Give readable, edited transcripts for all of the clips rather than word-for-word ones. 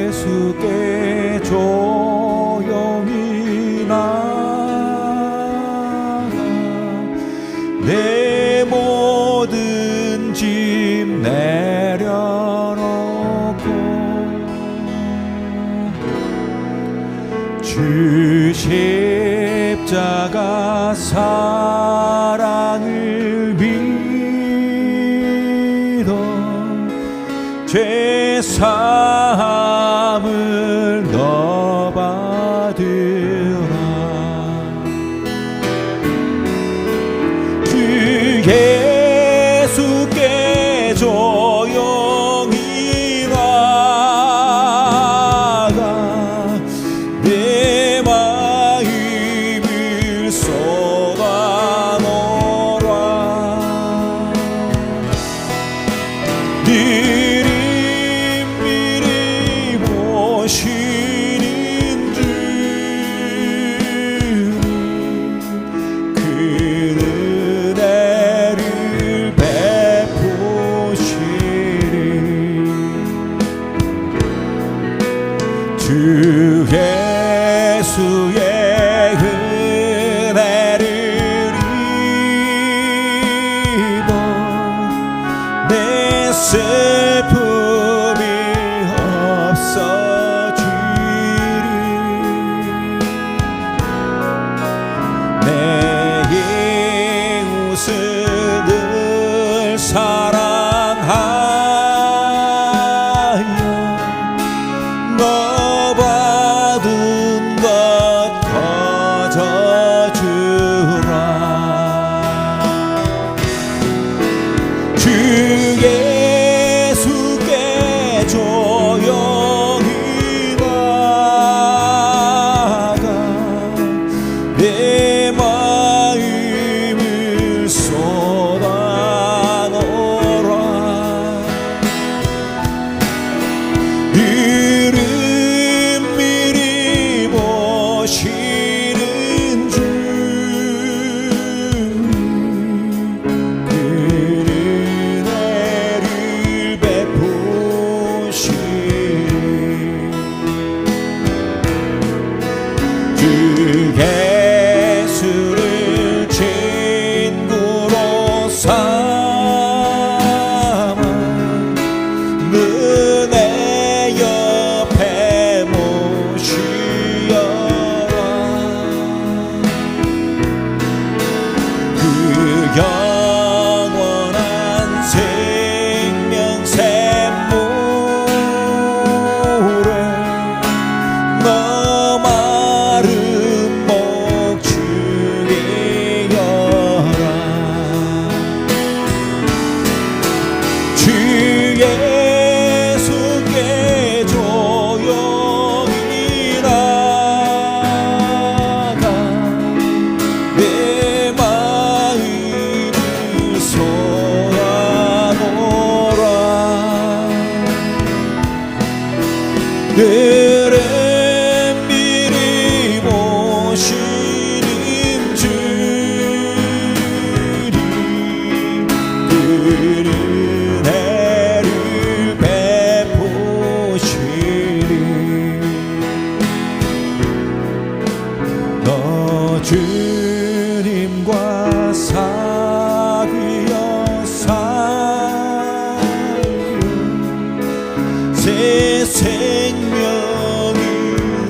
예수께 조용히 나가 내 모든 짐 내려놓고 주 십자가 사랑을 믿어 죄 사함을 너 받으라. 주 예수께 조용히 나가 내 마음을 쏟아놓으라. 오시는 주님 그 은혜를 베푸시리. 주 예수의 은혜를 입어 내 슬픔이 없어지리. 내 이웃을 늘 사랑하여 너 받은 것 거저주라. 주 예수께 조용히 나가 내 마음을 쏟아놓으라. 늘은 미리 보시는 주님 그 은혜를 베푸시리. 주 예수를 친구로 삼아 늘 내 옆에 모시어라. 그 영원한 생명 샘물에 너 마른 목 죽이여라. 주 예수께 조용히 나가 내 마음을 쏟아놓으라. 늘은 미리 보시는 주님 그 은혜를 베푸시리. 너 주님과 사귀어 살고 새 생명이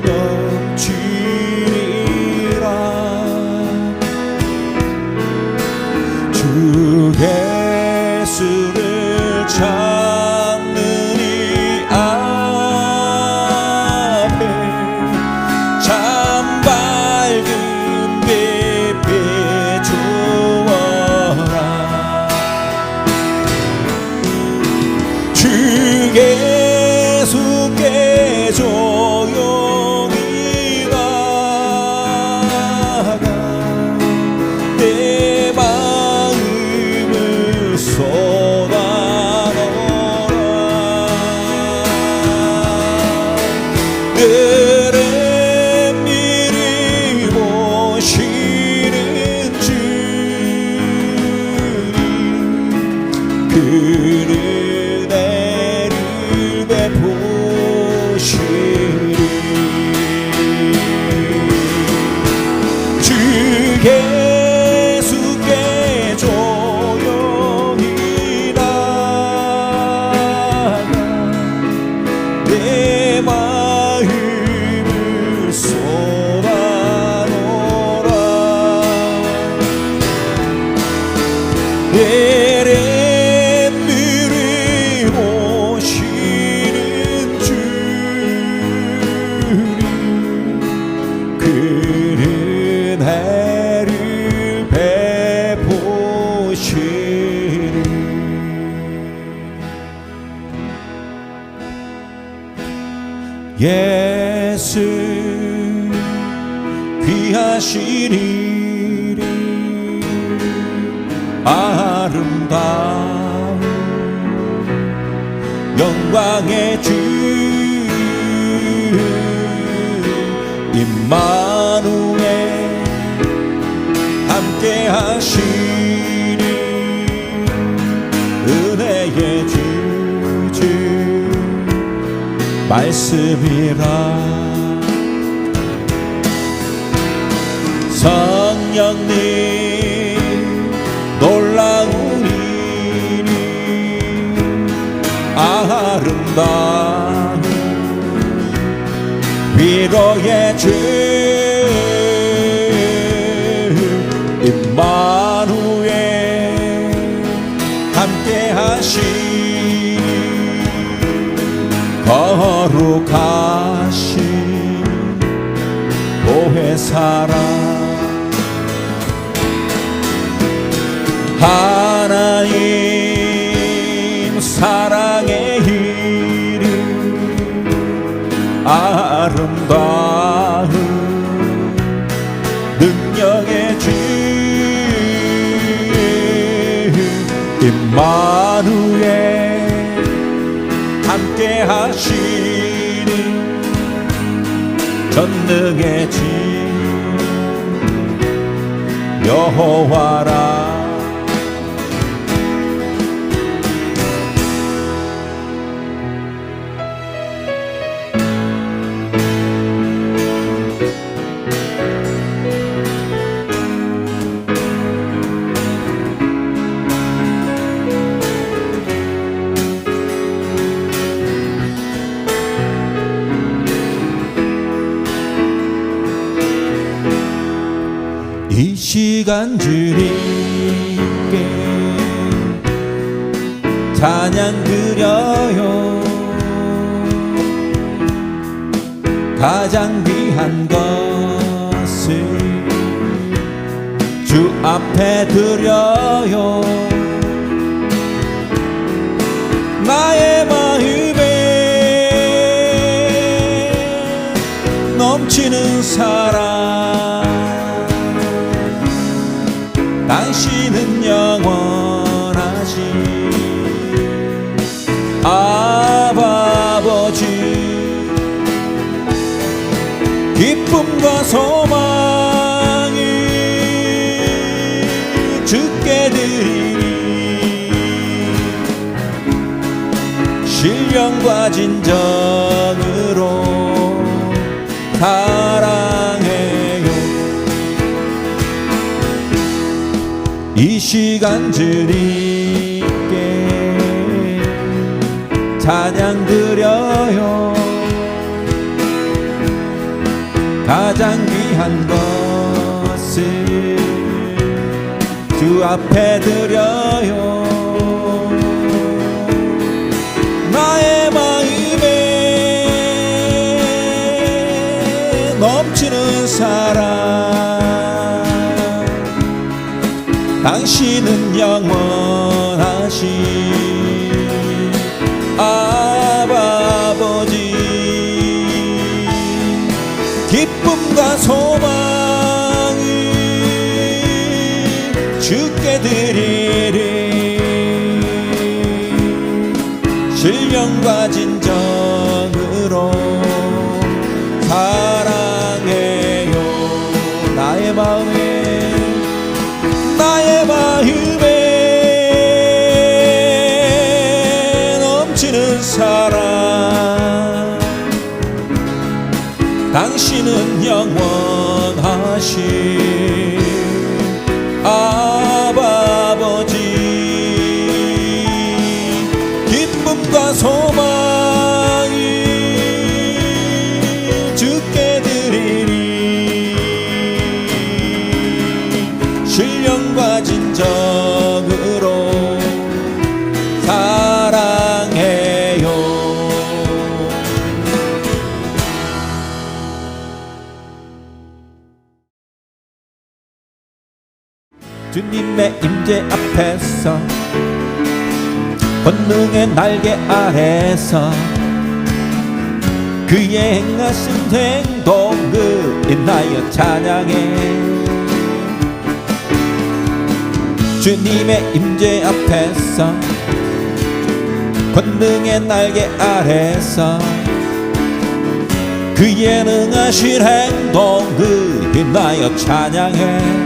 넘치리라. 주 예수를 찾는 이 앞에 참 밝은 빛 비추어라. 주 예수께 조용히 나가 내 마음을 쏟아놓으라. 너를 미리 보시는 주님, 그는 은혜를 베푸시리. 주 예수께 조용히 나가 내 마음을 쏟아놓으라. 예레미를 모시는 주님, 그는 은혜를 베푸시리. 예수 귀하신 이름 아름다운 영광의 주 임마누엘 함께 하시니 은혜의 주주 말씀이라. 성령님 놀라운 이름 아름다운 위로의 주 임마누엘 함께 하시니 거룩하신 보혜사라. 하나님 사랑의 이름 아름다운 능력의 주 임마누엘 함께 하시니 전능의 주 여호와라. 이 시간 주님께 찬양 드려요. 가장 귀한 것을 주 앞에 드려요. 나의 마음에 넘치는 사랑 당신은 영원하시. 아버지 기쁨과 소망이 주께 드리니 신령과 진정으로 사랑해요. 이 시간 주님께 찬양 드려요. 가장 귀한 것을 주 앞에 드려요. 나의 마음에 넘치는 사랑, 당신은 영원하신 아버지, 기쁨과 소망을 주께 드리리. 신령과 진정으로 사랑해요. 나의 마음에 넘치는 사랑, 당신은 영원하신 아버지, 기쁨과 소망을 주께 드리리. 신령과 진정으로 사랑해요. 주님의 임재 앞에서, 권능의 날개 아래서 그의 행하신 행동을 인하여 찬양해. 주님의 임재 앞에서, 권능의 날개 아래서 그의 능하신 행동을 인하여 찬양해.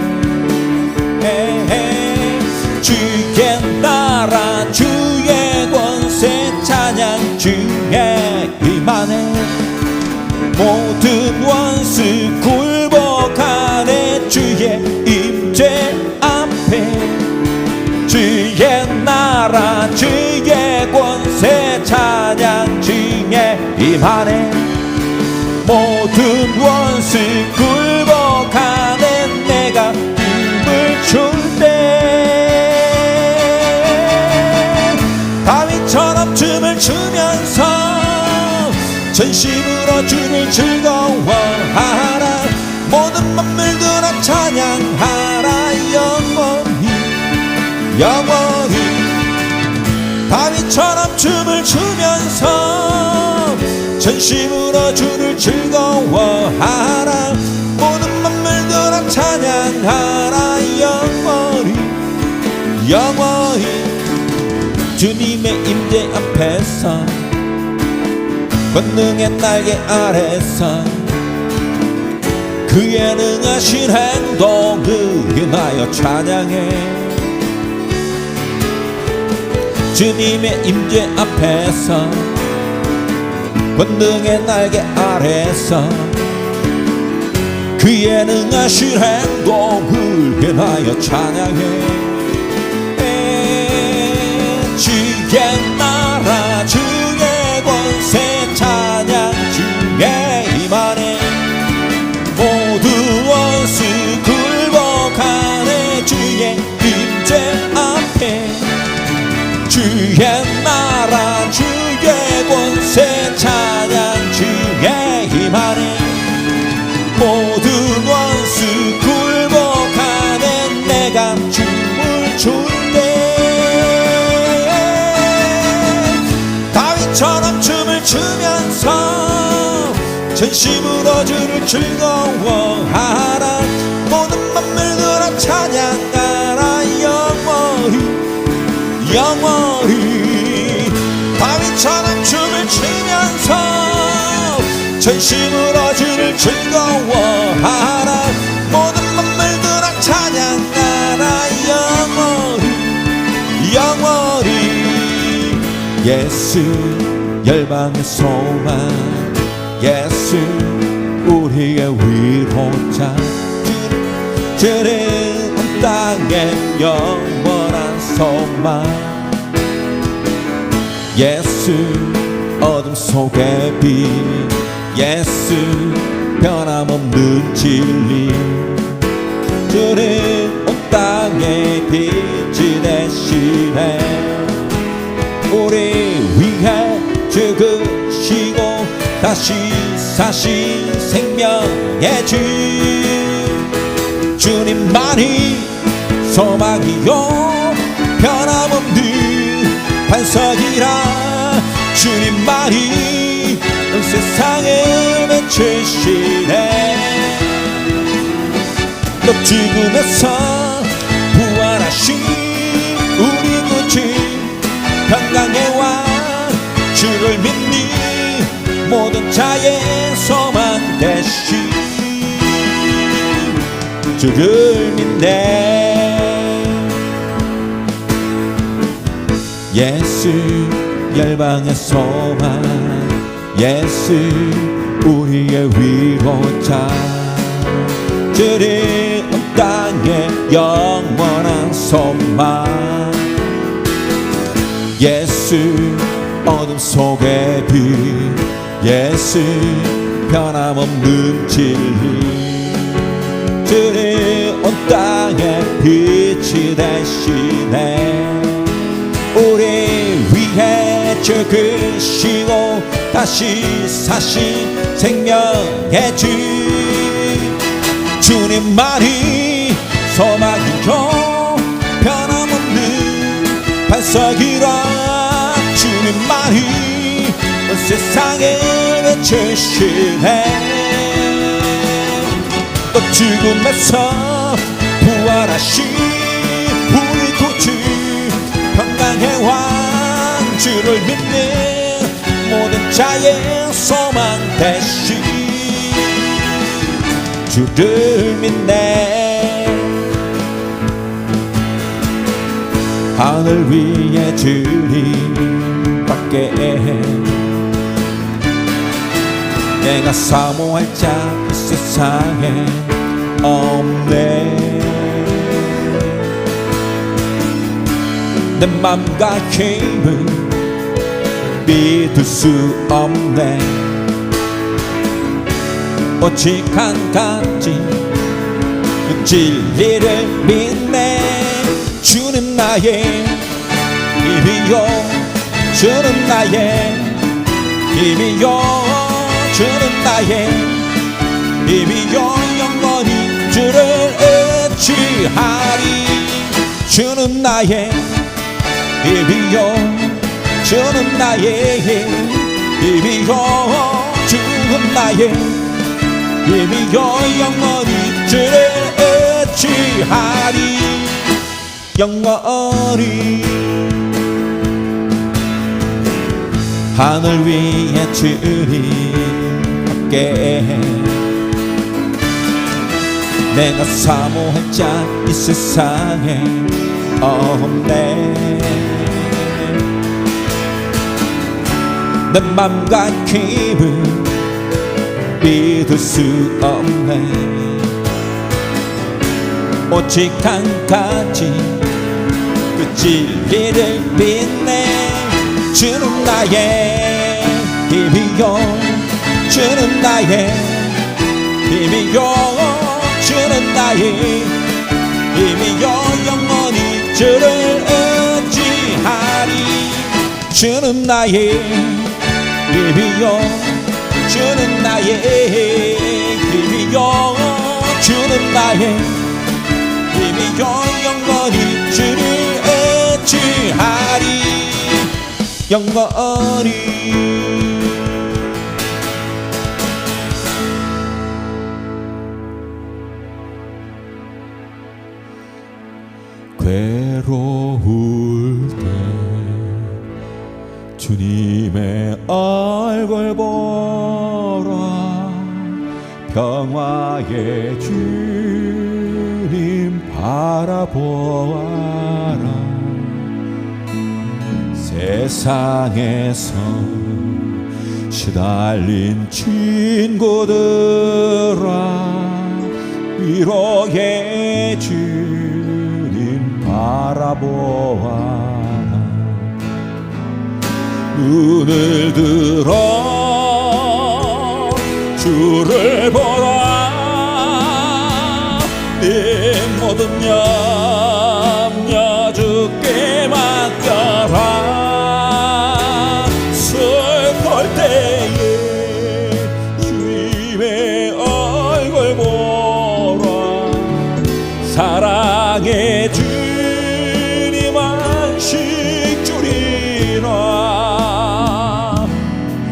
주의 나라 주의 권세 찬양 주의 임하네. 모든 원수 굴복하네. 주의 임재 앞에 주의 나라 주의 권세 찬양 주의 임하네. 모든 원수 굴복하네. 내가 힘을 줄 때 다윗처럼 춤을 추면서 전심으로 주를 즐거워하라. 모든 만물들아 찬양하라. 영원히 다윗처럼 춤을 추면서 전심으로 주를 즐거워하라. 모든 만물들아 찬양하라. 영원히 주님의 임재 앞에서, 권능의 날개 아래서 그의 능하신 행동을 인하여 찬양해. 주님의 임재 앞에서, 권능의 날개 아래서 그의 능하신 행동을 인하여 찬양해. 주의 나라 주의 권세 찬양 주의 임하네. 모두 원수 굴복하네. 주의 임재 앞에 주의 나라 주의 권세 찬양 주의 임하네. 모든 원수 굴복하네. 내가 춤을 출 때 다윗처럼 춤을 추면서 전심으로 주를 즐거워하라. 모든 만물들아 찬양하라. 영원히 다윗처럼 춤을 추면서 전심으로 주를 즐거워하라. 모든 만물들아 찬양하라. 영원히 예수 열방의 소망, 예수 우리의 위로자, 주는 온 땅에 영원한 소망. 예수 어둠 속의 빛 예수 변함없는 진리 주는 온 땅의 빛이 되시네 우리 위해 죽으시고 다시 사신 생명의 주 주님만이 소망이요 변함없는 반석이라 주님만이 온 세상을 비추시네 또 죽음에서 부활하신 우리 구주 평강의 왕 주를 믿니 모든 자의 소망 되시 주를 믿네 예수 열방의 소망 예수 우리의 위로자 주를 온 땅에 영원한 소망 예수 어둠 속의 빛 예수 변함없는 진리 주를 온 땅에 빛이 되시네 우리 위해 죽으시고 다시 사신 생명의 주 주님만이 소망이요 변함없는 반석이라 주님만이 온 세상을 비추시네 또 죽음에서 부활하신 우리 구주 평강의 왕 주를 믿는 모든 자의 소망 되시 주를 믿네 하늘 위에 주님밖에 내가 사모할 자 이 세상에 없네 내 맘과 힘은 믿을 수 없네 오직 한 가지 그 진리를 믿네 주는 나의 힘이요 주는 나의 힘이요 주는 나의 힘이요 영원히 주를 의지하리 주는 나의 힘이요 주는 나의 힘이요 주는 나의 힘이요 영원히 주를 의지하리 영원히 하늘 위에 주님께 내가 사모할 자 이 세상에 없네 내 맘과 힘은 믿을 수 없네 오직 한 가지 그 진리를 믿네 주는 나의 힘이요 주는 나의 힘이요 주는 나의 힘이요 영원히 주를 의지하리 주는 나의 힘이요 주는 나의 힘이요 주는 나의 힘이요 영원히 주를 의지하리 영원히 괴로울 때 주님의 얼굴 보라 평화의 주님 바라보아라 세상에서 시달린 친구들아 위로의 주님 바라보아라 눈을 들어 주를 보라. 네 모든 염려 주께 맡겨라. 슬플 때에 주님의 얼굴 보라. 사랑의 주님 안식 주리라.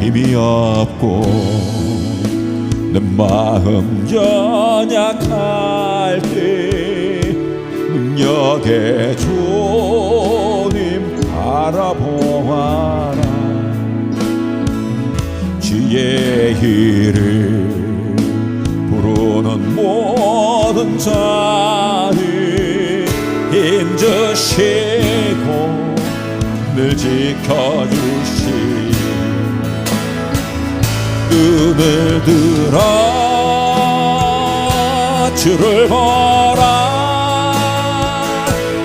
힘이 없고 내 마음 연약할 때 능력의 주님 바라보아라. 주의 이름 부르는 모든 자를 힘주시고 늘 지켜주시. 눈을 들어 주를 보라.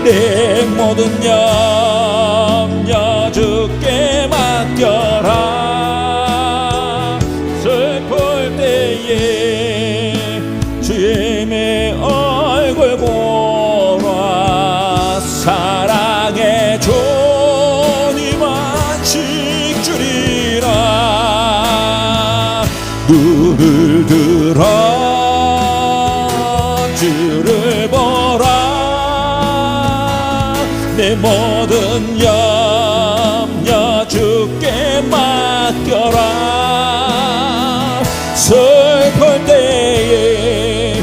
내 모든 염려 주께 맡겨라. 슬플 때에 주님의 얼굴 보라. 사랑의 주님 안식 주리라. 눈을 들어 주를 보라. 내 모든 염려 주께 맡겨라. 슬플 때에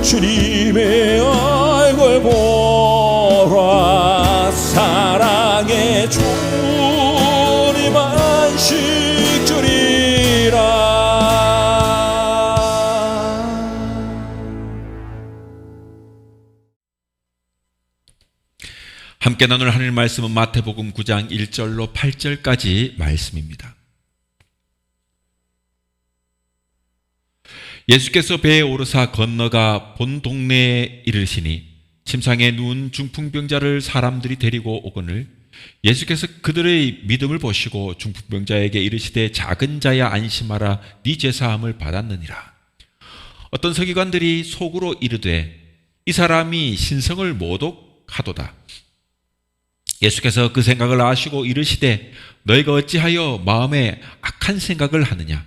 주님의 얼굴 보라. 사랑의 주님 안식 주리라. 함께 나눌 하늘 말씀은 마태복음 9장 1절로 8절까지 말씀입니다. 예수께서 배에 오르사 건너가 본 동네에 이르시니 침상에 누운 중풍병자를 사람들이 데리고 오거늘 예수께서 그들의 믿음을 보시고 중풍병자에게 이르시되 작은 자야 안심하라 네 죄사함을 받았느니라. 어떤 서기관들이 속으로 이르되 이 사람이 신성을 모독하도다. 예수께서 그 생각을 아시고 이르시되 너희가 어찌하여 마음에 악한 생각을 하느냐.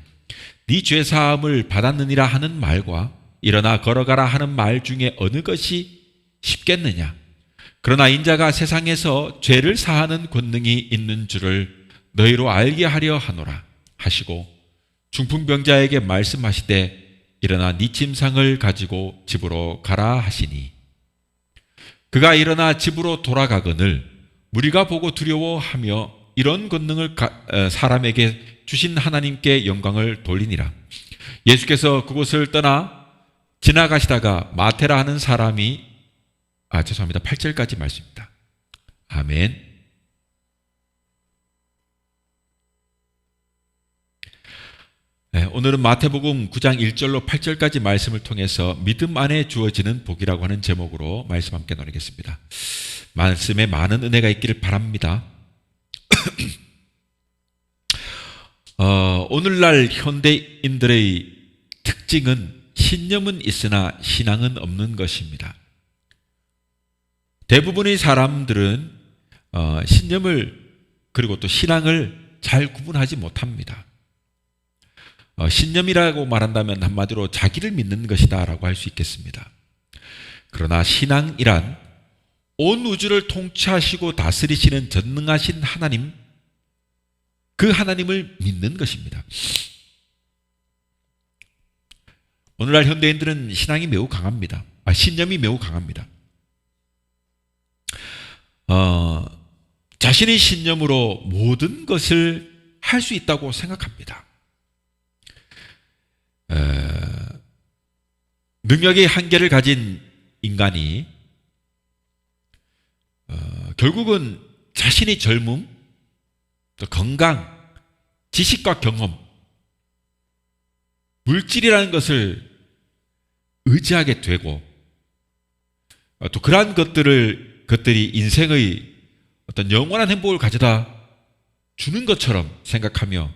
네 죄사함을 받았느니라 하는 말과 일어나 걸어가라 하는 말 중에 어느 것이 쉽겠느냐. 그러나 인자가 세상에서 죄를 사하는 권능이 있는 줄을 너희로 알게 하려 하노라 하시고 중풍병자에게 말씀하시되 일어나 네 짐상을 가지고 집으로 가라 하시니 그가 일어나 집으로 돌아가거늘 무리가 보고 두려워하며 이런 권능을 사람에게 주신 하나님께 영광을 돌리니라. 예수께서 그곳을 떠나 지나가시다가 마테라 하는 사람이 8절까지 말씀입니다. 아멘. 오늘은 마태복음 9장 1절로 8절까지 말씀을 통해서 믿음 안에 주어지는 복이라고 하는 제목으로 말씀 함께 나누겠습니다. 말씀에 많은 은혜가 있기를 바랍니다. 오늘날 현대인들의 특징은 신념은 있으나 신앙은 없는 것입니다. 대부분의 사람들은 신념을 그리고 또 신앙을 잘 구분하지 못합니다. 신념이라고 말한다면 한마디로 자기를 믿는 것이다 라고 할 수 있겠습니다. 그러나 신앙이란 온 우주를 통치하시고 다스리시는 전능하신 하나님, 그 하나님을 믿는 것입니다. 오늘날 현대인들은 신앙이 매우 강합니다. 신념이 매우 강합니다. 자신의 신념으로 모든 것을 할 수 있다고 생각합니다. 능력의 한계를 가진 인간이 결국은 자신의 젊음, 또 건강, 지식과 경험, 물질이라는 것을 의지하게 되고 또 그러한 것들이 인생의 어떤 영원한 행복을 가져다 주는 것처럼 생각하며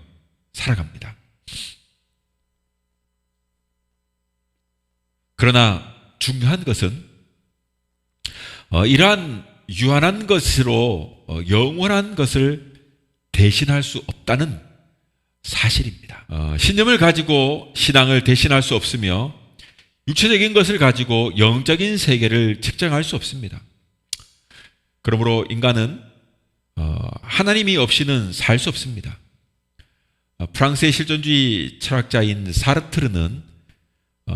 살아갑니다. 그러나 중요한 것은 이러한 유한한 것으로 영원한 것을 대신할 수 없다는 사실입니다. 신념을 가지고 신앙을 대신할 수 없으며 육체적인 것을 가지고 영적인 세계를 측정할 수 없습니다. 그러므로 인간은 하나님이 없이는 살 수 없습니다. 프랑스의 실존주의 철학자인 사르트르는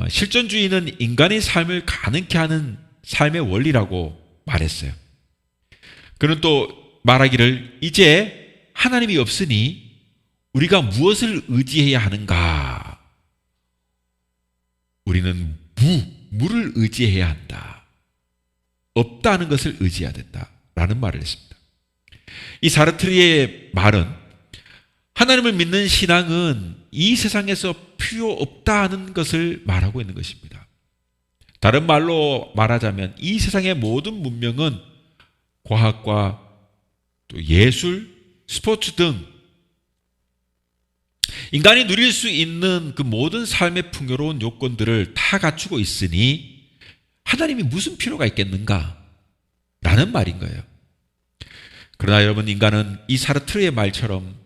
실존주의는 인간의 삶을 가능케 하는 삶의 원리라고 말했어요. 그는 또 말하기를 이제 하나님이 없으니 우리가 무엇을 의지해야 하는가? 우리는 무를 의지해야 한다. 없다는 것을 의지해야 된다라는 말을 했습니다. 이 사르트르의 말은 하나님을 믿는 신앙은 이 세상에서 필요 없다는 것을 말하고 있는 것입니다. 다른 말로 말하자면 이 세상의 모든 문명은 과학과 또 예술, 스포츠 등 인간이 누릴 수 있는 그 모든 삶의 풍요로운 요건들을 다 갖추고 있으니 하나님이 무슨 필요가 있겠는가? 라는 말인 거예요. 그러나 여러분, 인간은 이 사르트르의 말처럼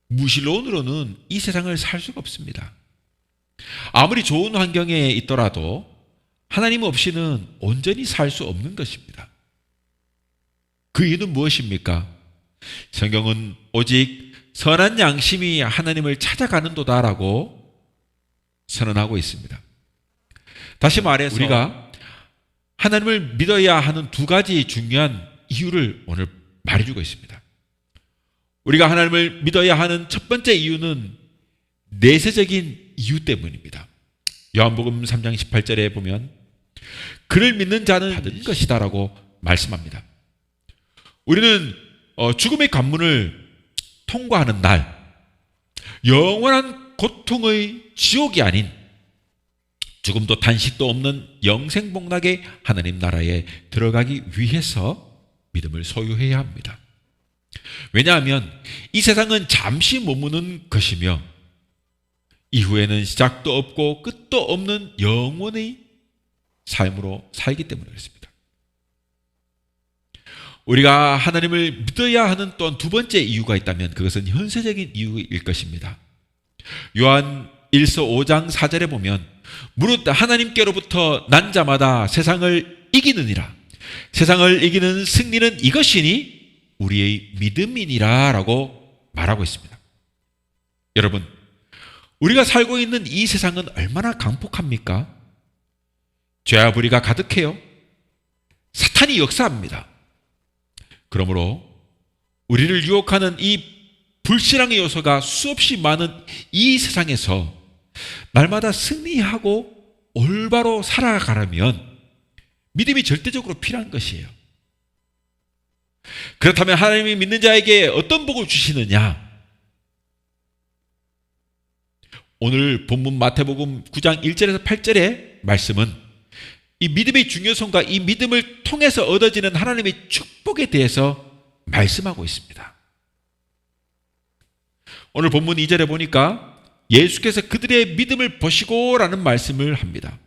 무신론으로는 이 세상을 살 수가 없습니다. 아무리 좋은 환경에 있더라도 하나님 없이는 온전히 살 수 없는 것입니다. 그 이유는 무엇입니까? 성경은 오직 선한 양심이 하나님을 찾아가는 도다라고 선언하고 있습니다. 다시 말해서 우리가 하나님을 믿어야 하는 두 가지 중요한 이유를 오늘 말해주고 있습니다. 우리가 하나님을 믿어야 하는 첫 번째 이유는 내세적인 이유 때문입니다. 요한복음 3장 18절에 보면 그를 믿는 자는 받은 것이다라고 말씀합니다. 우리는 죽음의 관문을 통과하는 날, 영원한 고통의 지옥이 아닌 죽음도 단식도 없는 영생복락의 하나님 나라에 들어가기 위해서 믿음을 소유해야 합니다. 왜냐하면 이 세상은 잠시 머무는 것이며 이후에는 시작도 없고 끝도 없는 영원의 삶으로 살기 때문에 그렇습니다. 우리가 하나님을 믿어야 하는 또한 두 번째 이유가 있다면 그것은 현세적인 이유일 것입니다. 요한 1서 5장 4절에 보면 무릇 하나님께로부터 난 자마다 세상을 이기느니라. 세상을 이기는 승리는 이것이니 우리의 믿음이니라 라고 말하고 있습니다. 여러분, 우리가 살고 있는 이 세상은 얼마나 강폭합니까? 죄와 불의가 가득해요. 사탄이 역사합니다. 그러므로 우리를 유혹하는 이 불신앙의 요소가 수없이 많은 이 세상에서 날마다 승리하고 올바로 살아가려면 믿음이 절대적으로 필요한 것이에요. 그렇다면 하나님이 믿는 자에게 어떤 복을 주시느냐? 오늘 본문 마태복음 9장 1절에서 8절의 말씀은 이 믿음의 중요성과 이 믿음을 통해서 얻어지는 하나님의 축복에 대해서 말씀하고 있습니다. 오늘 본문 2절에 보니까 예수께서 그들의 믿음을 보시고 라는 말씀을 합니다.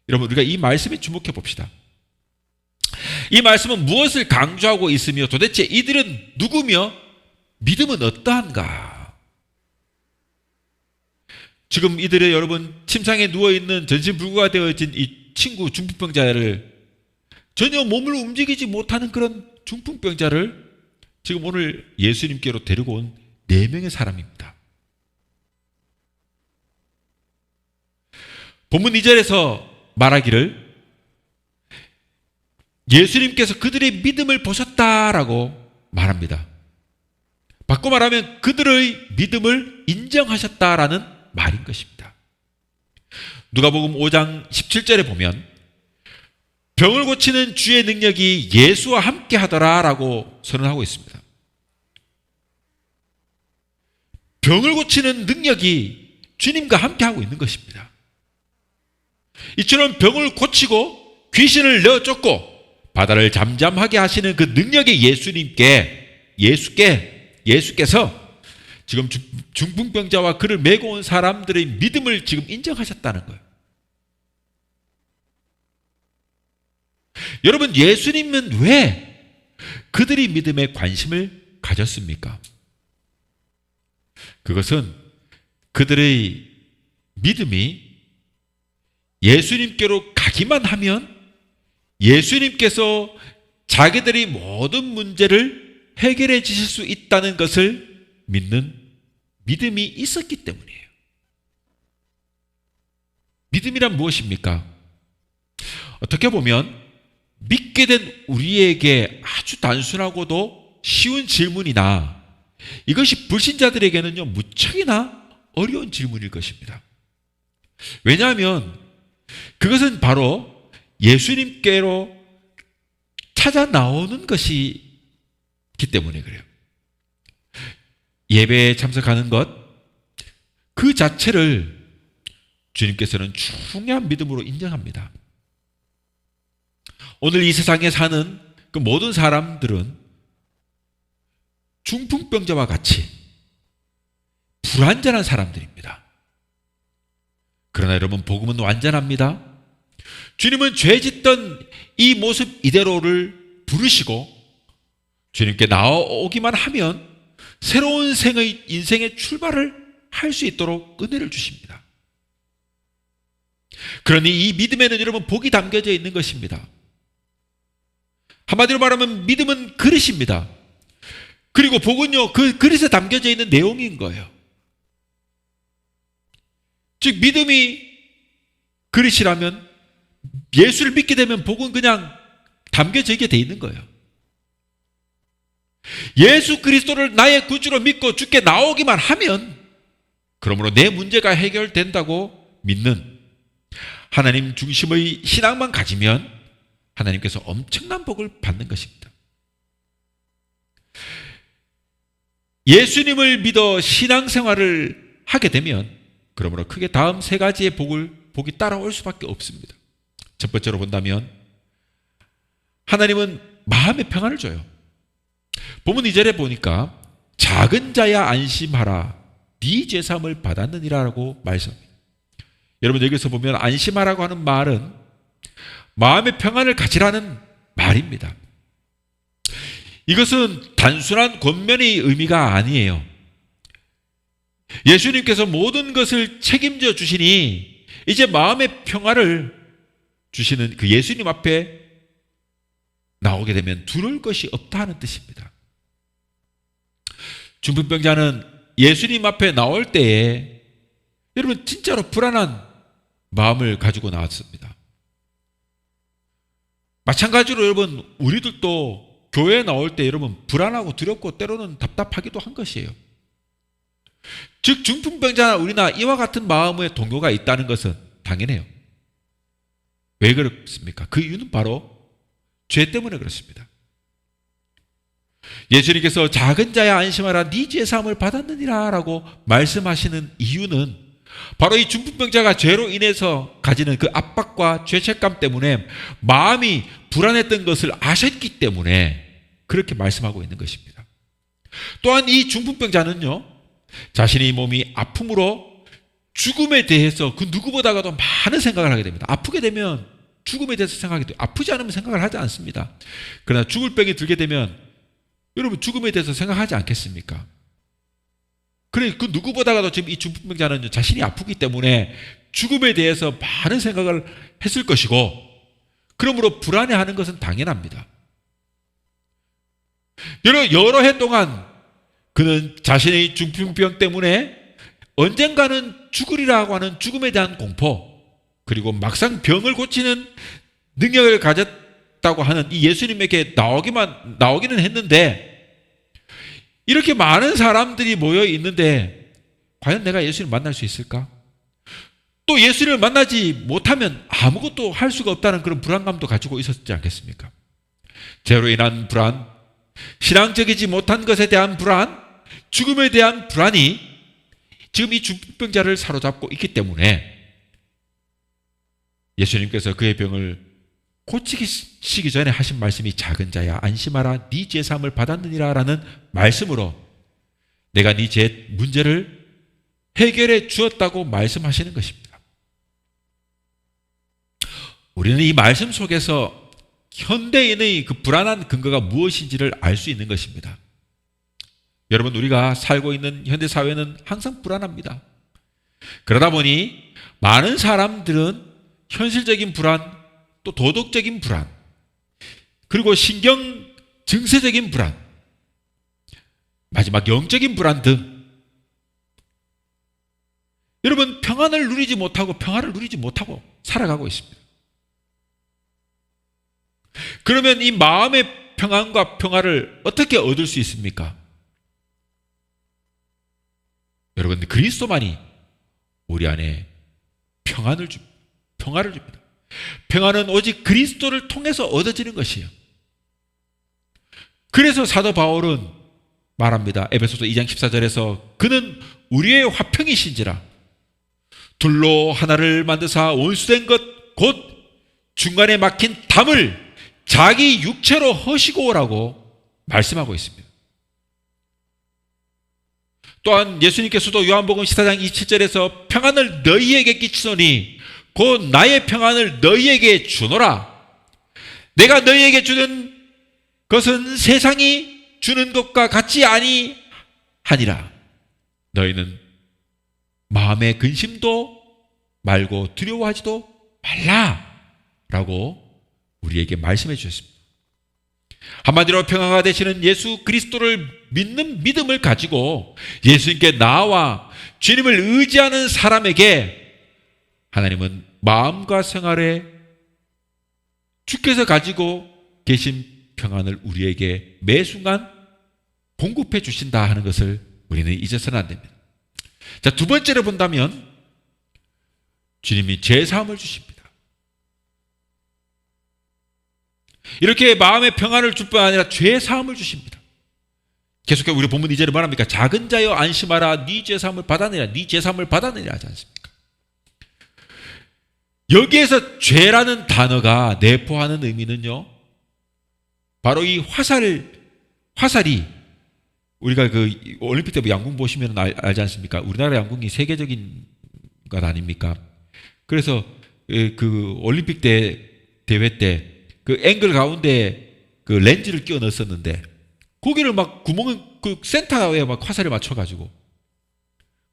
여러분, 우리가 이 말씀에 주목해 봅시다. 이 말씀은 무엇을 강조하고 있으며 도대체 이들은 누구며 믿음은 어떠한가? 지금 이들의 여러분 침상에 누워있는 전신불구가 되어진 이 친구 중풍병자를 전혀 몸을 움직이지 못하는 그런 중풍병자를 지금 오늘 예수님께로 데리고 온 4명의 사람입니다. 본문 2절에서 말하기를 예수님께서 그들의 믿음을 보셨다라고 말합니다. 바꿔 말하면 그들의 믿음을 인정하셨다라는 말인 것입니다. 누가복음 5장 17절에 보면 병을 고치는 주의 능력이 예수와 함께 하더라라고 선언하고 있습니다. 병을 고치는 능력이 주님과 함께 하고 있는 것입니다. 이처럼 병을 고치고 귀신을 내어쫓고 바다를 잠잠하게 하시는 그 능력의 예수께 예수께서 지금 중풍병자와 그를 메고 온 사람들의 믿음을 지금 인정하셨다는 거예요. 여러분, 예수님은 왜 그들이 믿음에 관심을 가졌습니까? 그것은 그들의 믿음이 예수님께로 가기만 하면 예수님께서 자기들이 모든 문제를 해결해 주실 수 있다는 것을 믿는 믿음이 있었기 때문이에요. 믿음이란 무엇입니까? 어떻게 보면 믿게 된 우리에게 아주 단순하고도 쉬운 질문이나 이것이 불신자들에게는요 무척이나 어려운 질문일 것입니다. 왜냐하면 그것은 바로 예수님께로 찾아 나오는 것이기 때문에 그래요. 예배에 참석하는 것, 그 자체를 주님께서는 중요한 믿음으로 인정합니다. 오늘 이 세상에 사는 그 모든 사람들은 중풍병자와 같이 불완전한 사람들입니다. 그러나 여러분, 복음은 완전합니다. 주님은 죄 짓던 이 모습 이대로를 부르시고 주님께 나오기만 하면 새로운 인생의 출발을 할 수 있도록 은혜를 주십니다. 그러니 이 믿음에는 여러분 복이 담겨져 있는 것입니다. 한마디로 말하면 믿음은 그릇입니다. 그리고 복은요, 그 그릇에 담겨져 있는 내용인 거예요. 즉 믿음이 그릇이라면 예수를 믿게 되면 복은 그냥 담겨져 있게 돼 있는 거예요. 예수 그리스도를 나의 구주로 믿고 주께 나오기만 하면 그러므로 내 문제가 해결된다고 믿는 하나님 중심의 신앙만 가지면 하나님께서 엄청난 복을 받는 것입니다. 예수님을 믿어 신앙생활을 하게 되면 그러므로 크게 다음 세 가지의 복이 따라올 수밖에 없습니다. 첫 번째로 본다면 하나님은 마음의 평안을 줘요. 본문 2절에 보니까 작은 자야 안심하라 네 죄사함을 받았느니라라고 말씀합니다. 여러분, 여기서 보면 안심하라고 하는 말은 마음의 평안을 가지라는 말입니다. 이것은 단순한 권면의 의미가 아니에요. 예수님께서 모든 것을 책임져 주시니 이제 마음의 평안을 주시는 그 예수님 앞에 나오게 되면 두려울 것이 없다 하는 뜻입니다. 중풍병자는 예수님 앞에 나올 때에 여러분 진짜로 불안한 마음을 가지고 나왔습니다. 마찬가지로 여러분 우리들도 교회에 나올 때 여러분 불안하고 두렵고 때로는 답답하기도 한 것이에요. 즉 중풍병자나 우리나 이와 같은 마음의 동요가 있다는 것은 당연해요. 왜 그렇습니까? 그 이유는 바로 죄 때문에 그렇습니다. 예수님께서 작은 자야 안심하라 네 죄 사함을 받았느니라 라고 말씀하시는 이유는 바로 이 중풍병자가 죄로 인해서 가지는 그 압박과 죄책감 때문에 마음이 불안했던 것을 아셨기 때문에 그렇게 말씀하고 있는 것입니다. 또한 이 중풍병자는요 자신의 몸이 아픔으로 죽음에 대해서 그 누구보다도 많은 생각을 하게 됩니다. 아프게 되면 죽음에 대해서 생각하게 돼요. 아프지 않으면 생각을 하지 않습니다. 그러나 죽을 병이 들게 되면 여러분 죽음에 대해서 생각하지 않겠습니까? 그래, 그 누구보다도 지금 이 중풍병자는 자신이 아프기 때문에 죽음에 대해서 많은 생각을 했을 것이고 그러므로 불안해하는 것은 당연합니다. 여러 해 동안 그는 자신의 중풍병 때문에 언젠가는 죽으리라고 하는 죽음에 대한 공포 그리고 막상 병을 고치는 능력을 가졌다고 하는 이 예수님에게 나오기는 했는데 이렇게 많은 사람들이 모여 있는데 과연 내가 예수님을 만날 수 있을까? 또 예수님을 만나지 못하면 아무것도 할 수가 없다는 그런 불안감도 가지고 있었지 않겠습니까? 죄로 인한 불안, 신앙적이지 못한 것에 대한 불안, 죽음에 대한 불안이 지금 이 중풍병자를 사로잡고 있기 때문에 예수님께서 그의 병을 고치시기 전에 하신 말씀이 작은 자야 안심하라 네 죄사함을 받았느니라 라는 말씀으로 내가 네 죄 문제를 해결해 주었다고 말씀하시는 것입니다. 우리는 이 말씀 속에서 현대인의 그 불안한 근거가 무엇인지를 알 수 있는 것입니다. 여러분, 우리가 살고 있는 현대 사회는 항상 불안합니다. 그러다 보니 많은 사람들은 현실적인 불안, 또 도덕적인 불안, 그리고 신경 증세적인 불안, 마지막 영적인 불안 등 여러분 평안을 누리지 못하고 평화를 누리지 못하고 살아가고 있습니다. 그러면 이 마음의 평안과 평화를 어떻게 얻을 수 있습니까? 여러분, 그리스도만이 우리 안에 평안을 줍니다. 평화를 줍니다. 평화는 오직 그리스도를 통해서 얻어지는 것이에요. 그래서 사도 바울은 말합니다. 에베소서 2장 14절에서 그는 우리의 화평이신지라 둘로 하나를 만드사 원수된 것 곧 중간에 막힌 담을 자기 육체로 허시고라고 말씀하고 있습니다. 또한 예수님께서도 요한복음 14장 27절에서 평안을 너희에게 끼치노니 곧 나의 평안을 너희에게 주노라. 내가 너희에게 주는 것은 세상이 주는 것과 같지 아니하니라. 너희는 마음의 근심도 말고 두려워하지도 말라라고 우리에게 말씀해 주셨습니다. 한마디로 평화가 되시는 예수 그리스도를 믿는 믿음을 가지고 예수님께 나와 주님을 의지하는 사람에게 하나님은 마음과 생활에 주께서 가지고 계신 평안을 우리에게 매 순간 공급해 주신다 하는 것을 우리는 잊어서는 안 됩니다. 자, 두 번째로 본다면 주님이 죄사함을 주십니다. 이렇게 마음의 평안을 줄 뿐 아니라 죄사함을 주십니다. 계속해서 우리 본문 2절에 말합니까? 작은 자여 안심하라. 네 죄사함을 받아내라. 네 죄사함을 받아내라 하지 않습니까? 여기에서 죄라는 단어가 내포하는 의미는요, 바로 이 화살이 우리가 그 올림픽 때 양궁 보시면 알지 않습니까? 우리나라 양궁이 세계적인 것 아닙니까? 그래서 그 올림픽 때 대회 때 그 앵글 가운데 그 렌즈를 끼워 넣었었는데 거기를 막 구멍을 그 센터에 막 화살을 맞춰가지고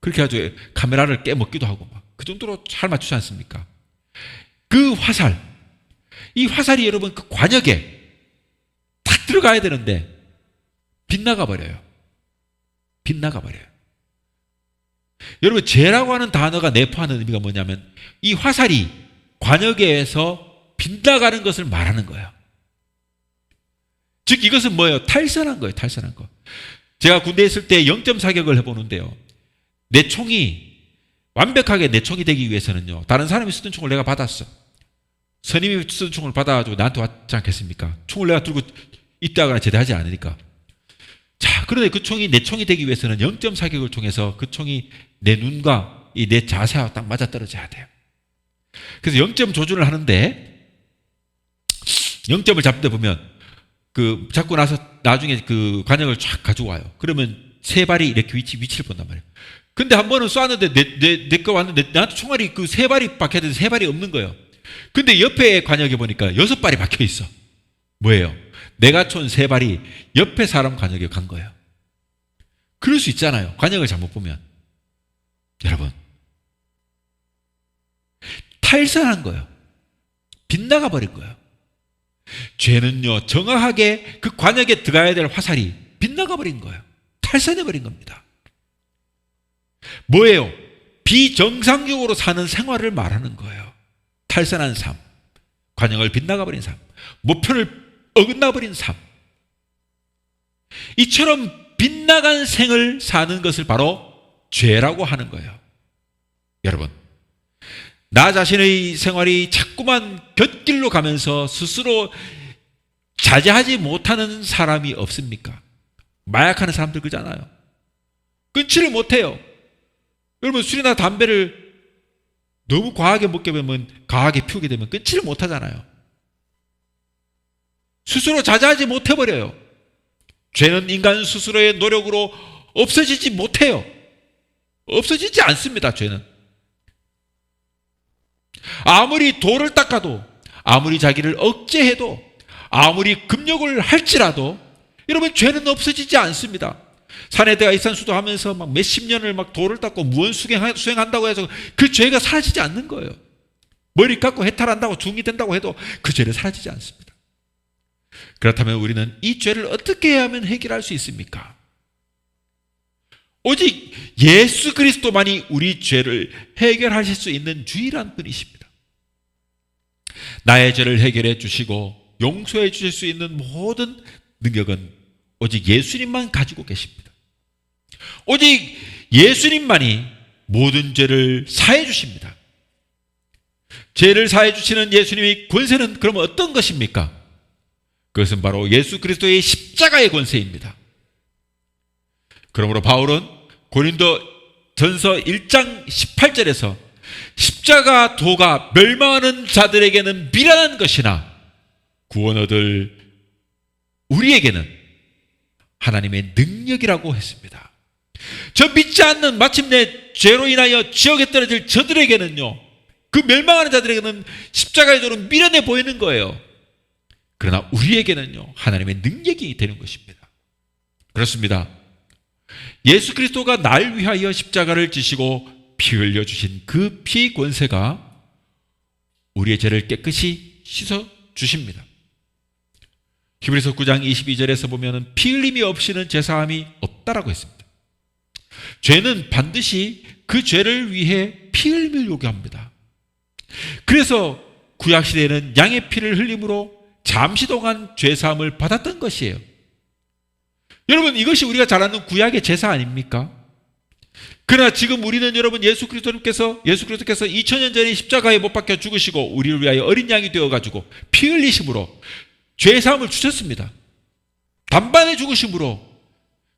그렇게 아주 카메라를 깨먹기도 하고 막 그 정도로 잘 맞추지 않습니까? 그 화살, 이 화살이 여러분 그 관역에 탁 들어가야 되는데 빗나가 버려요. 빗나가 버려요. 여러분, 죄라고 하는 단어가 내포하는 의미가 뭐냐면 이 화살이 관역에서 빗나가는 것을 말하는 거예요. 즉 이것은 뭐예요? 탈선한 거예요. 탈선한 거. 제가 군대에 있을 때 0점 사격을 해보는데요, 내 총이 완벽하게 내 총이 되기 위해서는요, 다른 사람이 쓰던 총을 내가 받았어. 선임이 쓰던 총을 받아가지고 나한테 왔지 않겠습니까? 총을 내가 들고 있다거나 제대하지 않으니까. 자, 그런데 그 총이 내 총이 되기 위해서는 0점 사격을 통해서 그 총이 내 눈과 이 내 자세와 딱 맞아떨어져야 돼요. 그래서 0점 조준을 하는데 0점을 잡다 보면 그 잡고 나서 나중에 그 관역을 쫙 가지고 와요. 그러면 세 발이 이렇게 위치를 본단 말이에요. 근데 한 번은 쐈는데 내 거 왔는데 나한테 총알이 그 세 발이 박혀야 되는데 세 발이 없는 거예요. 근데 옆에 관역에 보니까 6발이 박혀 있어. 뭐예요? 내가 쏜 세 발이 옆에 사람 관역에 간 거예요. 그럴 수 있잖아요. 관역을 잘못 보면. 여러분, 탈선한 거예요. 빗나가 버린 거예요. 죄는요, 정확하게 그 관역에 들어가야 될 화살이 빗나가 버린 거예요. 탈선해 버린 겁니다. 뭐예요? 비정상적으로 사는 생활을 말하는 거예요. 탈선한 삶, 관역을 빗나가 버린 삶, 목표를 어긋나 버린 삶. 이처럼 빗나간 생을 사는 것을 바로 죄라고 하는 거예요. 여러분, 나 자신의 생활이 자꾸만 곁길로 가면서 스스로 자제하지 못하는 사람이 없습니까? 마약하는 사람들 그잖아요. 끊지를 못해요. 여러분, 술이나 담배를 너무 과하게 먹게 되면, 과하게 피우게 되면 끊지를 못하잖아요. 스스로 자제하지 못해버려요. 죄는 인간 스스로의 노력으로 없어지지 못해요. 없어지지 않습니다, 죄는. 아무리 돌을 닦아도, 아무리 자기를 억제해도, 아무리 금욕을 할지라도 여러분 죄는 없어지지 않습니다. 산에 대가 이산수도 하면서 막 몇십 년을 막 돌을 닦고 무언 수행한다고 해서 그 죄가 사라지지 않는 거예요. 머리 깎고 해탈한다고 중이 된다고 해도 그 죄는 사라지지 않습니다. 그렇다면 우리는 이 죄를 어떻게 해야 하면 해결할 수 있습니까? 오직 예수 그리스도만이 우리 죄를 해결하실 수 있는 유일한 분이십니다. 나의 죄를 해결해 주시고 용서해 주실 수 있는 모든 능력은 오직 예수님만 가지고 계십니다. 오직 예수님만이 모든 죄를 사해 주십니다. 죄를 사해 주시는 예수님의 권세는 그럼 어떤 것입니까? 그것은 바로 예수 그리스도의 십자가의 권세입니다. 그러므로 바울은 고린도 전서 1장 18절에서 십자가 도가 멸망하는 자들에게는 미련한 것이나 구원 얻을 우리에게는 하나님의 능력이라고 했습니다. 저 믿지 않는 마침내 죄로 인하여 지옥에 떨어질 저들에게는요, 그 멸망하는 자들에게는 십자가의 도는 미련해 보이는 거예요. 그러나 우리에게는요, 하나님의 능력이 되는 것입니다. 그렇습니다. 예수 그리스도가 날 위하여 십자가를 지시고 피 흘려 주신 그 피 권세가 우리의 죄를 깨끗이 씻어 주십니다. 히브리서 9장 22절에서 보면은 피 흘림이 없이는 제사함이 없다라고 했습니다. 죄는 반드시 그 죄를 위해 피 흘림을 요구합니다. 그래서 구약 시대에는 양의 피를 흘림으로 잠시 동안 죄사함을 받았던 것이에요. 여러분, 이것이 우리가 잘 아는 구약의 제사 아닙니까? 그러나 지금 우리는 여러분 예수 그리스도께서 2000년 전에 십자가에 못 박혀 죽으시고 우리를 위하여 어린 양이 되어가지고 피 흘리심으로 죄사함을 주셨습니다. 단번에 죽으심으로.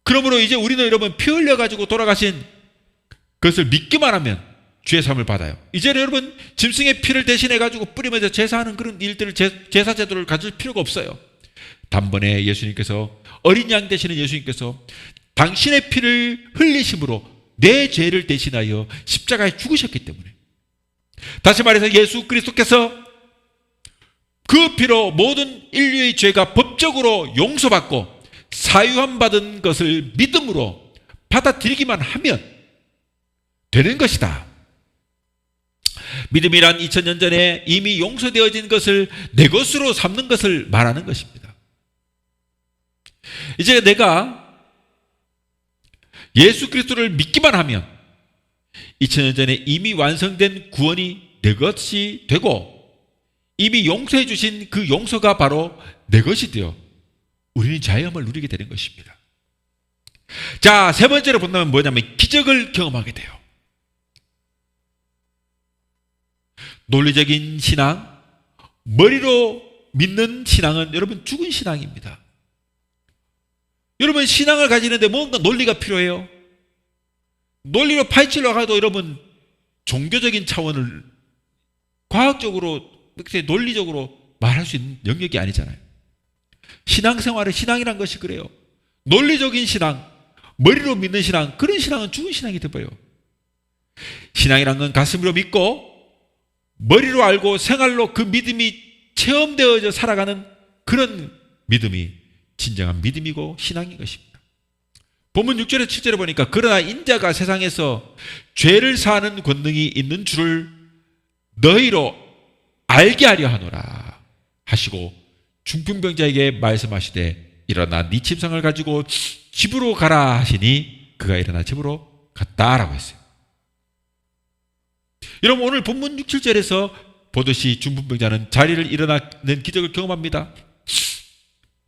그러므로 이제 우리는 여러분 피 흘려가지고 돌아가신 그것을 믿기만 하면 죄사함을 받아요. 이제는 여러분 짐승의 피를 대신해가지고 뿌리면서 제사하는 그런 일들을 제사 제도를 가질 필요가 없어요. 단번에 예수님께서 어린 양 되시는 예수님께서 당신의 피를 흘리심으로 내 죄를 대신하여 십자가에 죽으셨기 때문에, 다시 말해서 예수 그리스도께서 그 피로 모든 인류의 죄가 법적으로 용서받고 사유함 받은 것을 믿음으로 받아들이기만 하면 되는 것이다. 믿음이란 2000년 전에 이미 용서되어진 것을 내 것으로 삼는 것을 말하는 것입니다. 이제 내가 예수 그리스도를 믿기만 하면 2000년 전에 이미 완성된 구원이 내 것이 되고 이미 용서해 주신 그 용서가 바로 내 것이 되어 우리는 자유함을 누리게 되는 것입니다. 자, 세 번째로 본다면 뭐냐면 기적을 경험하게 돼요. 논리적인 신앙, 머리로 믿는 신앙은 여러분 죽은 신앙입니다. 여러분 신앙을 가지는데 뭔가 논리가 필요해요. 논리로 파헤치려고 해도 여러분 종교적인 차원을 과학적으로 논리적으로 말할 수 있는 영역이 아니잖아요. 신앙생활의 신앙이란 것이 그래요. 논리적인 신앙, 머리로 믿는 신앙, 그런 신앙은 죽은 신앙이 되어요. 신앙이란 건 가슴으로 믿고 머리로 알고 생활로 그 믿음이 체험되어져 살아가는 그런 믿음이 진정한 믿음이고 신앙인 것입니다. 본문 6절에 7절에 보니까 그러나 인자가 세상에서 죄를 사하는 권능이 있는 줄을 너희로 알게 하려 하노라 하시고 중풍병자에게 말씀하시되 일어나 네 침상을 가지고 집으로 가라 하시니 그가 일어나 집으로 갔다라고 했어요. 여러분 오늘 본문 6, 7절에서 보듯이 중풍병자는 자리를 일어나는 기적을 경험합니다.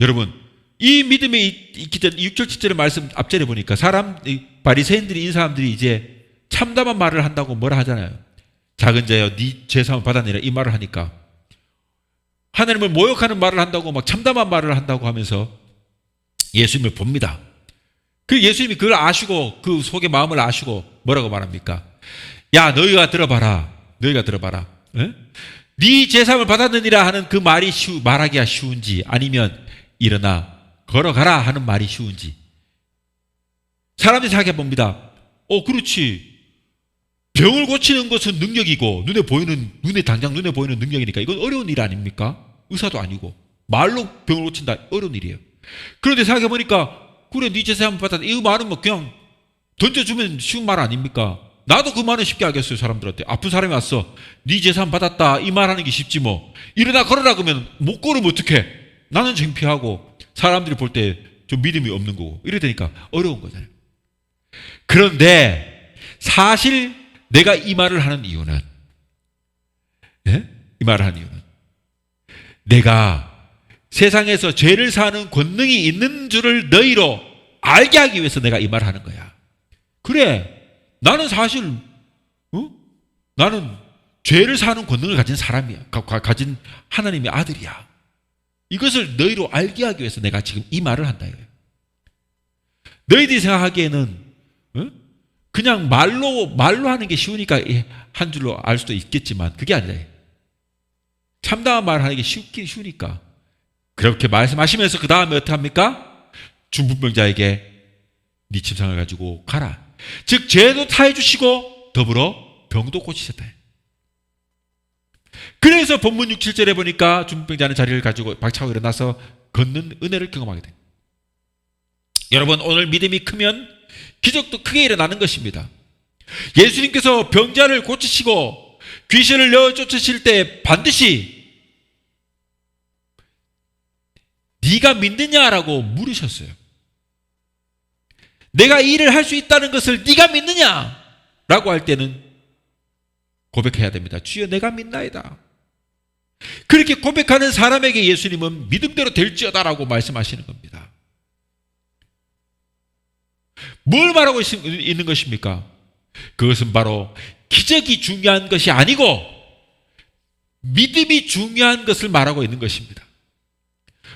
여러분 이 믿음의 6절 7절의 말씀 앞절에 보니까 바리새인들이 이 사람들이 이제 참담한 말을 한다고 뭐라 하잖아요. 작은 자여 네 죄사함을 받아내라 이 말을 하니까 하나님을 모욕하는 말을 한다고 막 참담한 말을 한다고 하면서 예수님을 봅니다. 그 예수님이 그걸 아시고 그 속의 마음을 아시고 뭐라고 말합니까? 야 너희가 들어봐라. 에? 네 죄사함을 받았느니라 하는 그 말이 말하기가 쉬운지 아니면 일어나 걸어가라 하는 말이 쉬운지 사람들이 생각해 봅니다. 그렇지. 병을 고치는 것은 능력이고 당장 눈에 보이는 능력이니까 이건 어려운 일 아닙니까? 의사도 아니고 말로 병을 고친다 어려운 일이에요. 그런데 생각해 보니까 그래 네 제사 한번 받았다. 이 말은 뭐 그냥 던져주면 쉬운 말 아닙니까? 나도 그 말은 쉽게 하겠어요. 사람들한테 아픈 사람이 왔어. 네 제사 한번 받았다 이 말하는 게 쉽지 뭐. 일어나 걸어라 그러면 못 걸으면 어떡해? 나는 창피하고 사람들이 볼 때 좀 믿음이 없는 거고 이래 되니까 어려운 거잖아요. 그런데 사실 내가 이 말을 하는 이유는 이 말을 하는 이유는 내가 세상에서 죄를 사는 권능이 있는 줄을 너희로 알게 하기 위해서 내가 이 말을 하는 거야. 그래 나는 사실 나는 죄를 사는 권능을 가진 사람이야. 가진 하나님의 아들이야. 이것을 너희로 알게 하기 위해서 내가 지금 이 말을 한다 이거예요. 너희들이 생각하기에는 그냥 말로 하는 게 쉬우니까 한 줄로 알 수도 있겠지만 그게 아니라 참다운 말을 하는 게 쉬우니까 그렇게 말씀하시면서 그 다음에 어떻게 합니까? 중풍병자에게 네 침상을 가지고 가라. 즉 죄도 사해 주시고 더불어 병도 고치셨다. 그래서 본문 6, 7절에 보니까 중풍병자는 자리를 가지고 박차고 일어나서 걷는 은혜를 경험하게 됩니다. 여러분 오늘 믿음이 크면 기적도 크게 일어나는 것입니다. 예수님께서 병자를 고치시고 귀신을 내어 쫓으실 때 반드시 네가 믿느냐라고 물으셨어요. 내가 이 일을 할 수 있다는 것을 네가 믿느냐라고 할 때는 고백해야 됩니다. 주여 내가 믿나이다. 그렇게 고백하는 사람에게 예수님은 믿음대로 될지어다라고 말씀하시는 겁니다. 뭘 말하고 있는 것입니까? 그것은 바로 기적이 중요한 것이 아니고 믿음이 중요한 것을 말하고 있는 것입니다.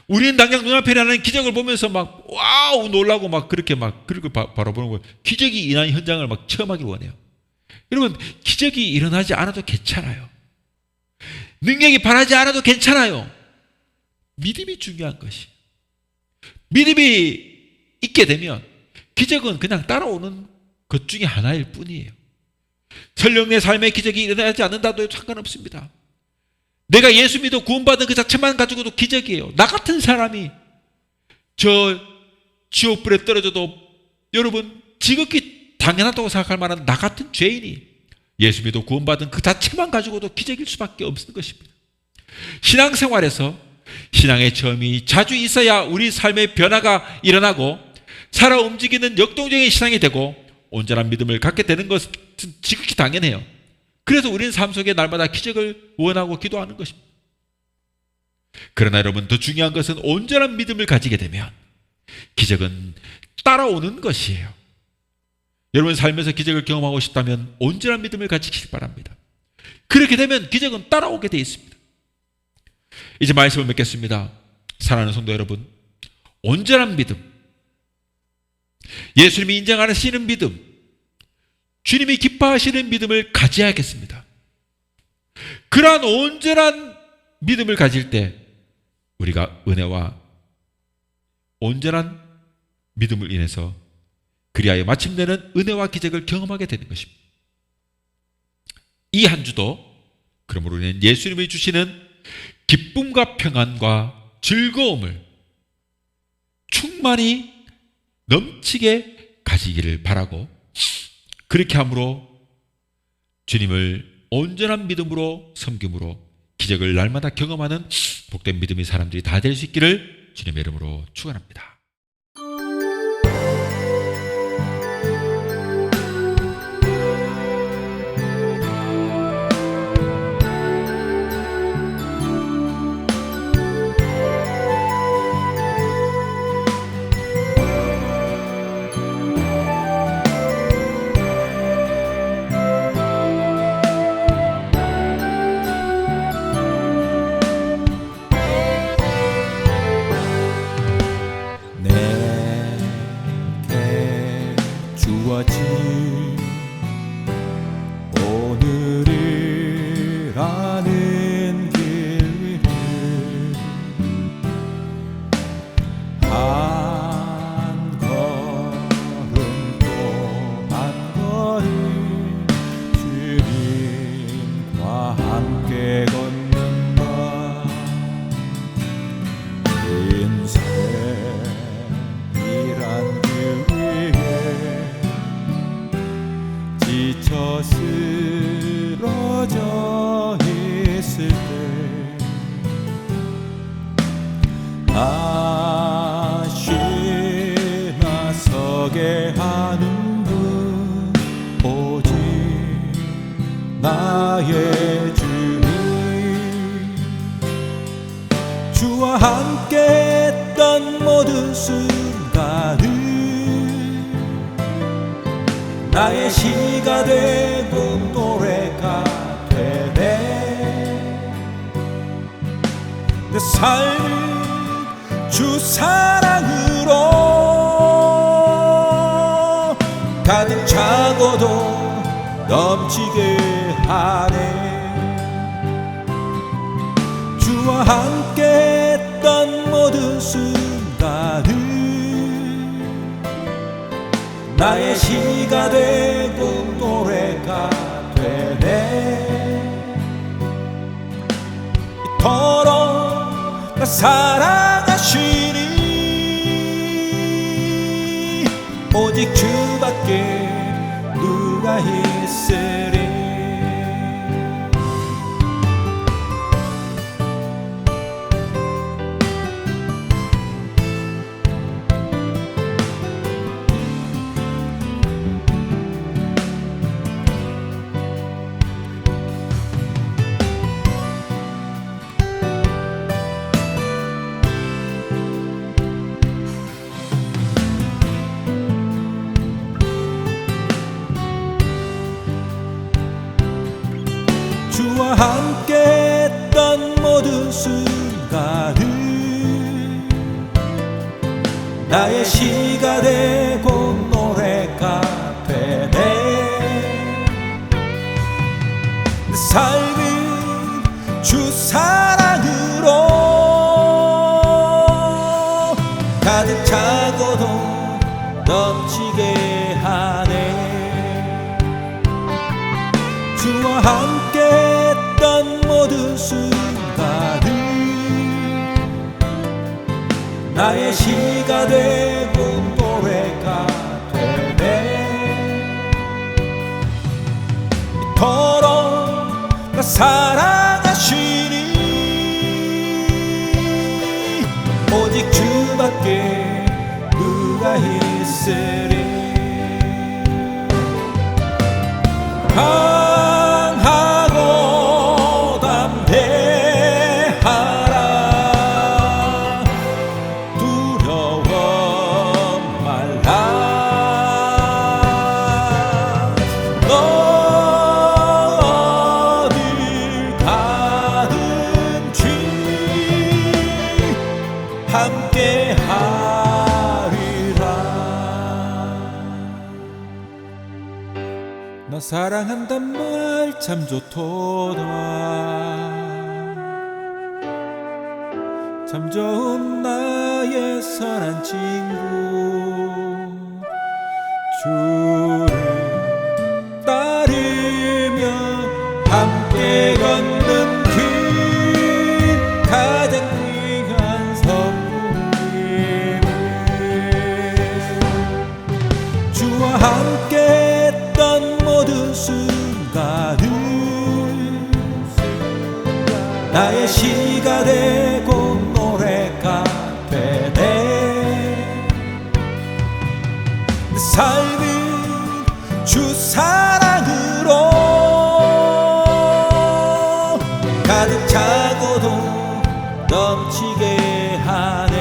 우리는 당장 눈앞에 일어나는 기적을 보면서 막 와우 놀라고 막 그렇게 바라보는 거예요. 기적이 일어나는 현장을 막 체험하길 원해요. 여러분 기적이 일어나지 않아도 괜찮아요. 능력이 바라지 않아도 괜찮아요. 믿음이 중요한 것이. 믿음이 있게 되면 기적은 그냥 따라오는 것 중에 하나일 뿐이에요. 설령 내 삶의 기적이 일어나지 않는다도 상관없습니다. 내가 예수 믿어 구원받은 그 자체만 가지고도 기적이에요. 나 같은 사람이 저 지옥불에 떨어져도 여러분 지극히 당연하다고 생각할 만한 나 같은 죄인이 예수 믿어 구원받은 그 자체만 가지고도 기적일 수밖에 없는 것입니다. 신앙생활에서 신앙의 체험이 자주 있어야 우리 삶의 변화가 일어나고 살아 움직이는 역동적인 신앙이 되고 온전한 믿음을 갖게 되는 것은 지극히 당연해요. 그래서 우리는 삶 속에 날마다 기적을 원하고 기도하는 것입니다. 그러나 여러분 더 중요한 것은 온전한 믿음을 가지게 되면 기적은 따라오는 것이에요. 여러분 삶에서 기적을 경험하고 싶다면 온전한 믿음을 가지시기 바랍니다. 그렇게 되면 기적은 따라오게 되어 있습니다. 이제 말씀을 맺겠습니다. 사랑하는 성도 여러분, 온전한 믿음, 예수님이 인정하시는 믿음, 주님이 기뻐하시는 믿음을 가져야겠습니다. 그러한 온전한 믿음을 가질 때 우리가 은혜와 온전한 믿음을 인해서 그리하여 마침내는 은혜와 기적을 경험하게 되는 것입니다. 이 한 주도 그러므로 우리는 예수님이 주시는 기쁨과 평안과 즐거움을 충만히 넘치게 가지기를 바라고 그렇게 함으로 주님을 온전한 믿음으로 섬김으로 기적을 날마다 경험하는 복된 믿음의 사람들이 다 될 수 있기를 주님의 이름으로 축원합니다. 지쳐 쓰러져 있을 때 다시 나서게 하는 분 오직 나의 주님. 주와 함께 했던 모든 순간을 나의 시가 되고 노래가 되네. 내 삶을 주 사랑으로 가득 차고도 넘치게 하네. 주와 함께 했던 모든 순간을 나의 시가 되고 노래가 되네. 이토록 나 사랑하시니 오직 주밖에 누가 있으리. 주와 함께 했던 모든 순간을 나의 시가 되고 노래가 되네. 내 삶은 주 사랑으로 가득 차고도 넘치게 하네. 주와 함께 했던 모든 순간을 나의 시가 되고 노래가 되네. 이토록 나 사랑하시니 오직 주밖에 누가 있으리. 강하고 담대하라. 두려워 말라. 너 어딜 가든지 함께 하리라. 너 사랑한단 말 참 좋도다. 참 좋은 나의 선한 친구. 주를 따르며 함께 걷는 길 가장 귀한 선물임을. 주와 함께 했던 모든 순간을 나의 시가 되고 노래가 되네. 내 삶은 주 사랑으로 가득 차고도 넘치게 하네.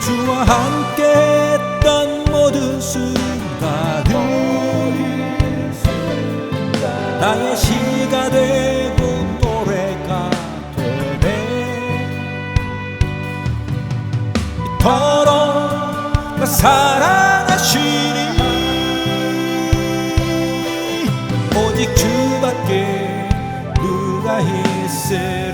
주와 함께 했던 모든 순간을 나의 시가 되고 노래가 되네. 이토록 나 사랑하시니 오직 주밖에 누가 있으리.